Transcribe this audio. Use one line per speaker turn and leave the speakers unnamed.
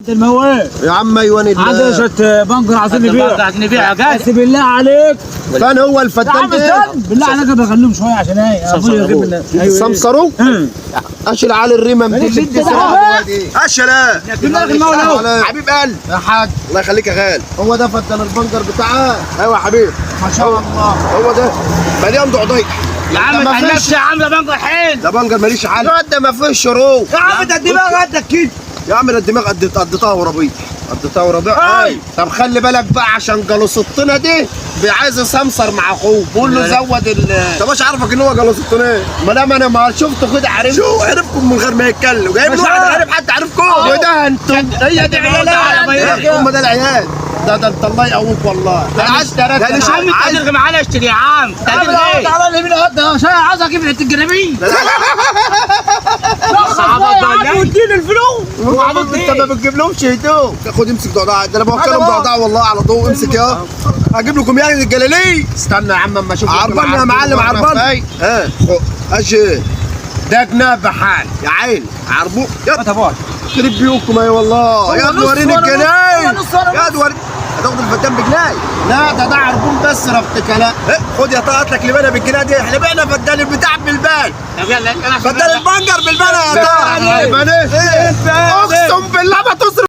الموال
يا عم ايوان
عندنا شويه بنجر عايزين نبيع.
عايزين نبيع يا جدع.
بس بالله عليك
فين هو
يا
الفتان
عم
ده؟
استنى بالله عليك بخليهم شويه عشان ايه ابويا يجيب لنا.
سمسروا؟ اشيل على الريمه
مالكش انت
209
ده.
اشيل
جبنا لك المولى اهو.
حبيب قلبي
يا حاج
الله يخليك يا غالي. هو ده فتان البنجر بتاعه؟ ايوه يا حبيبي
ما شاء الله.
هو ده مليان ضعضيع.
يا عم
ما
ما
فيش
يا عم ده بنجر حلو.
ده بنجر ماليش حل. ده ما فيش شروط
يا عم ده الدماغ قدك كده.
يا عم ده الدماغ قد وربيع قد وربيع.
أي.
طب خلي بالك بقى عشان جلوستنا دي عايز يسمسر مع اخوه بقول له زود طب مش عارفك ان هو جلوستنا ما دام انا ما شفته كده عرفت شو عرفكم من غير ما يتكلم جايب له واحد غريب حتى عرفكم وده انتم هي دي عيال هم ده العيال ده انت الله يقويك والله
يا عم انت هتلغي معانا اشتري يا عم.
تعالى تعالى لي هات عشان عايز اجيب لك الجلابيه. واديني الفلوس.
انت ما بتجيب هدوم. خد امسك ضعضاع ده انا بوكلهم ضعضاع والله على طول. امسك يا هجيب لكم يعني الجلاليه. استنى يا عم اما اشوف عربان يا معلم عربان. ها اجي ده جناب بحال يا عيني عربوك يا
تبارك
يخرب بيوكم اي والله. يا وريني الجنايه يا وريني هتاخد الفتان بجناي. لا ده عربون بس رفت كلام. خد يا طه هات لك لبانه بالجنيه دي. احنا بعنا فتان البتاع بالبال.
طب يلا
فتان البنجر بالبال يا طه. لبانه اقسم بالله ما تصرف